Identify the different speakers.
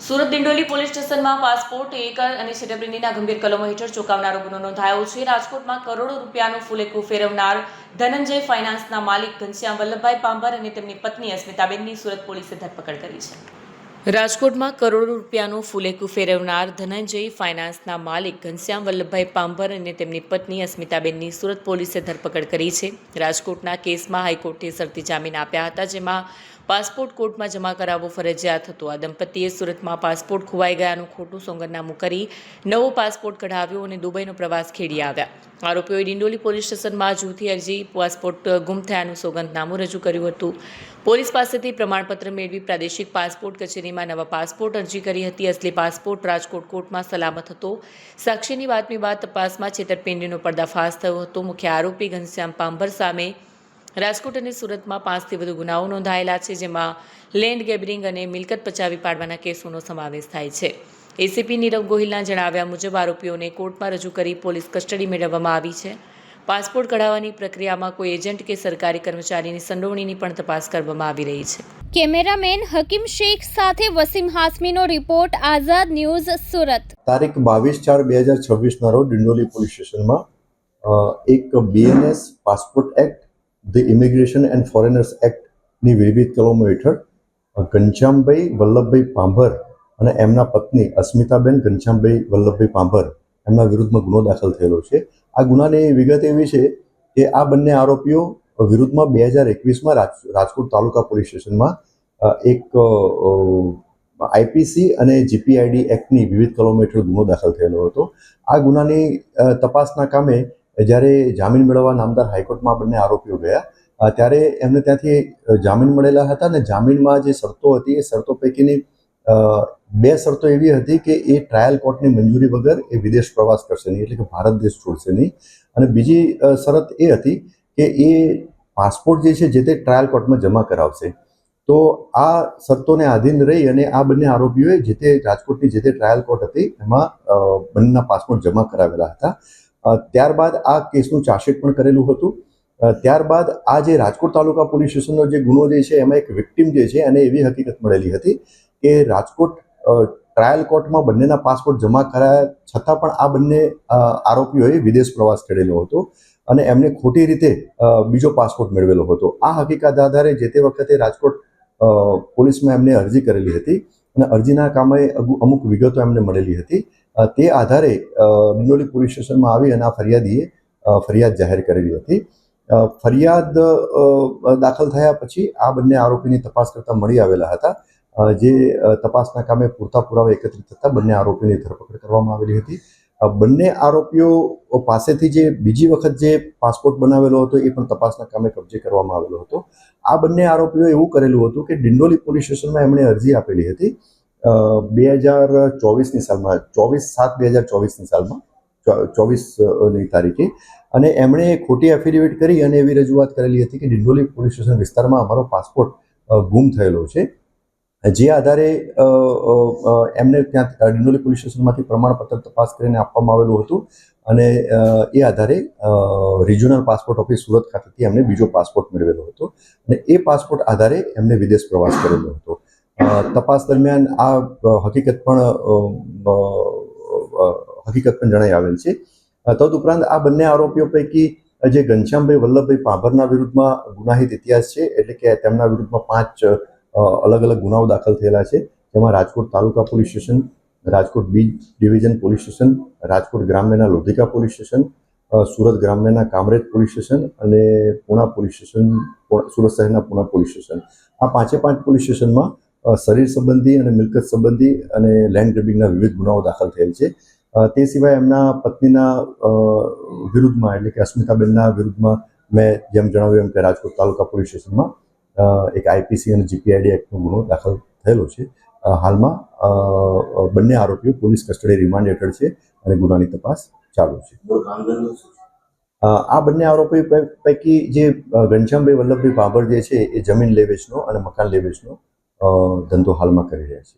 Speaker 1: Surat Dindoli police સ્ટેશનમાં passport એક અને છેતરપિંડીના ગંભીર કલમો હેઠળ ચોંકાવનારો ગુનો નોંધાયો છે। રાજકોટમાં કરોડો રૂપિયાનું ફૂલેકું ફેરવનાર ધનંજય ફાઇનાન્સના માલિક ઘનશ્યામ વલ્લભભાઈ પાંભર અને તેમની પત્ની અસ્મિતાબેનની સુરત પોલીસે ધરપકડ કરી છે। રાજકોટમાં કરોડો રૂપિયાનું ફૂલેકું ફેરવનાર ધનંજય ફાઇનાન્સના માલિક ઘનશ્યામ વલ્લભભાઈ પાંભર અને તેમની પત્ની અસ્મિતાબેનની સુરત પોલીસે ધરપકડ કરી છે। રાજકોટના કેસમાં હાઈકોર્ટે શરતી જામીન આપ્યા હતા, જેમાં પાસપોર્ટ કોર્ટમાં જમા કરાવવો ફરજિયાત હતો। આ દંપતીએ સુરતમાં પાસપોર્ટ ખોવાઈ ગયાનું ખોટું સોગંદનામું કરી નવો પાસપોર્ટ કઢાવ્યો અને દુબઈનો પ્રવાસ ખેડી આવ્યા। આરોપીઓએ દિંડોલી પોલીસ સ્ટેશનમાં જૂથી અરજી પાસપોર્ટ ગુમ થયાનું સોગંદનામું રજૂ કર્યું હતું। પોલીસ પાસેથી પ્રમાણપત્ર મેળવી પ્રાદેશિક પાસપોર્ટ કચેરીમાં નવા પાસપોર્ટ અરજી કરી હતી। અસલી પાસપોર્ટ રાજકોટ કોર્ટમાં સલામત હતો। સાક્ષીની બાતમી બાદ તપાસમાં છેતરપિંડીનો પર્દાફાશ થયો હતો। મુખ્ય આરોપી ઘનશ્યામ પાંભર સામે રાજકોટ અને સુરતમાં 5થી વધુ ગુનાઓ નોંધાયેલા છે, જેમાં લેન્ડ ગેબરિંગ અને મિલકત પચાવી પાડવાના કેસોનો સમાવેશ થાય છે। એસીપી નીરવ ગોહિલના જણાવ્યા મુજબ આરોપીઓને કોર્ટમાં રજૂ કરી પોલીસ કસ્ટડી મેળવવામાં આવી છે। પાસપોર્ટ કઢાવવાની પ્રક્રિયામાં કોઈ એજન્ટ કે સરકારી કર્મચારીની સંડોવણીની પણ તપાસ કરવામાં આવી રહી છે।
Speaker 2: કેમેરામેન હકીમ શેખ સાથે વસીમ હાસમીનો રિપોર્ટ, આઝાદ ન્યૂઝ, સુરત।
Speaker 3: તારીખ 22/4/2026 ના રોજ દિંડોલી પોલીસ સ્ટેશનમાં એક BNS passport act, the immigration and foreigners એક્ટની વિવિધ કલમો હેઠળ ઘનશ્યામભાઈ વલ્લભભાઈ પાંભર અને એમના પત્ની અસ્મિતાબેન ઘનશ્યામભાઈ વલ્લભભાઈ પાંભર એમના વિરુદ્ધમાં ગુનો દાખલ થયેલો છે। આ ગુનાની વિગત એવી છે કે આ બંને આરોપીઓ વિરુદ્ધમાં 2021માં રાજકોટ તાલુકા પોલીસ સ્ટેશનમાં એક આઈપીસી અને જીપીઆઈડી એક્ટની વિવિધ કલમો હેઠળ ગુનો દાખલ થયેલો હતો। આ ગુનાની તપાસના કામે જ્યારે જામીન મેળવવા નામદાર હાઈકોર્ટમાં બંને આરોપીઓ ગયા ત્યારે એમને ત્યાંથી જામીન મળેલા હતા અને જામીનમાં જે શરતો હતી એ શરતો પૈકીની 2 શરતો એવી હતી કે એ ટ્રાયલ કોર્ટની મંજૂરી વગર એ વિદેશ પ્રવાસ કરશે નહીં, એટલે કે ભારત દેશ છોડશે નહીં। અને બીજી શરત એ હતી કે એ પાસપોર્ટ જે છે જે તે ટ્રાયલ કોર્ટમાં જમા કરાવશે। તો આ શરતોને આધીન રહી અને આ બંને આરોપીઓએ જે તે રાજકોટની જે તે ટ્રાયલ કોર્ટ હતી એમાં બંનેના પાસપોર્ટ જમા કરાવેલા હતા। ત્યારબાદ આ કેસનું ચાર્જશીટ પણ કરેલું હતું। ત્યારબાદ આ જે રાજકોટ તાલુકા પોલીસ સ્ટેશનનો જે ગુનો જે છે એમાં એક વિક્ટિમ જે છે એને એવી હકીકત મળેલી હતી કે રાજકોટ ટ્રાયલ કોર્ટમાં બંનેના પાસપોર્ટ જમા કરાયા છતાં પણ આ બંને આરોપીઓએ વિદેશ પ્રવાસ કરેલો હતો અને એમને ખોટી રીતે બીજો પાસપોર્ટ મેળવેલો હતો। આ હકીકત આધારે જે તે વખતે રાજકોટ પોલીસમાં એમને અરજી કરેલી હતી અને અરજીના કામે અમુક વિગતો એમને મળેલી હતી। તે આધારે દિંડોલી પોલીસ સ્ટેશનમાં આવી અને આ ફરિયાદીએ ફરિયાદ જાહેર કરેલી હતી। ફરિયાદ દાખલ થયા પછી આ બંને આરોપીની તપાસ કરતા મળી આવેલા હતા, જે તપાસના કામે પૂરતા પુરાવા એકત્રિત થતા બંને આરોપીની ધરપકડ કરવામાં આવેલી હતી। બંને આરોપીઓ પાસેથી જે બીજી વખત જે પાસપોર્ટ બનાવેલો હતો એ પણ તપાસના કામે કબજે કરવામાં આવેલો હતો। આ બંને આરોપીઓ એવું કરેલું હતું કે દિંડોલી પોલીસ સ્ટેશનમાં એમણે અરજી આપેલી હતી 2024ની સાલમાં, 24/7/2024ની સાલમાં, 24ની તારીખે, અને એમણે ખોટી એફિડેવિટ કરી અને એવી રજૂઆત કરેલી હતી કે દિંડોલી પોલીસ સ્ટેશન વિસ્તારમાં અમારો પાસપોર્ટ ગુમ થયેલો છે। જે આધારે એમને ત્યાં દિંડોલી પોલીસ સ્ટેશનમાંથી પ્રમાણપત્ર તપાસ કરીને આપવામાં આવેલું હતું અને એ આધારે રિજિયોનલ પાસપોર્ટ ઓફિસ સુરત ખાતેથી એમને બીજો પાસપોર્ટ મેળવેલો હતો અને એ પાસપોર્ટ આધારે એમને વિદેશ પ્રવાસ કરેલો હતો। તપાસ દરમિયાન આ હકીકત પણ જણાઈ આવેલ છે। તદુપરાંત આ બંને આરોપીઓ પૈકી જે ઘનશ્યામભાઈ વલ્લભભાઈ પાંભરના વિરુદ્ધમાં ગુનાહિત ઇતિહાસ છે, એટલે કે તેમના વિરુદ્ધમાં 5 અલગ અલગ ગુનાઓ દાખલ થયેલા છે, જેમાં Rajkot taluka police station, Rajkot B division police station, Rajkot ગ્રામ્યના લોધિકા પોલીસ સ્ટેશન, સુરત ગ્રામ્યના કામરેજ પોલીસ સ્ટેશન અને પૂણા પોલીસ સ્ટેશન, સુરત શહેરના પૂણા પોલીસ સ્ટેશન, આ 5 પોલીસ સ્ટેશનમાં શરીર સંબંધી અને મિલકત સંબંધી અને લેન્ડ ગ્રેબિંગના વિવિધ ગુનાઓ દાખલ થયેલ છે। તે સિવાય એમના પત્નીના વિરુદ્ધમાં, એટલે કે અસ્મિતાબેનના વિરુદ્ધમાં મેં જેમ જણાવ્યું એમ કે રાજકોટ તાલુકા પોલીસ સ્ટેશનમાં એક આઈપીસી અને જીપીઆઈડી એક્ટનો ગુનો દાખલ થયેલો છે। હાલમાં બંને આરોપીઓ પોલીસ કસ્ટડી રિમાન્ડ હેઠળ છે અને ગુનાની તપાસ ચાલુ છે। આ બંને આરોપી પૈકી જે ઘનશ્યામભાઈ વલ્લભભાઈ પાંભર જે છે એ જમીન લે વેચનો અને મકાન લે વેચનો ધંધો હાલમાં કરી રહ્યા છે।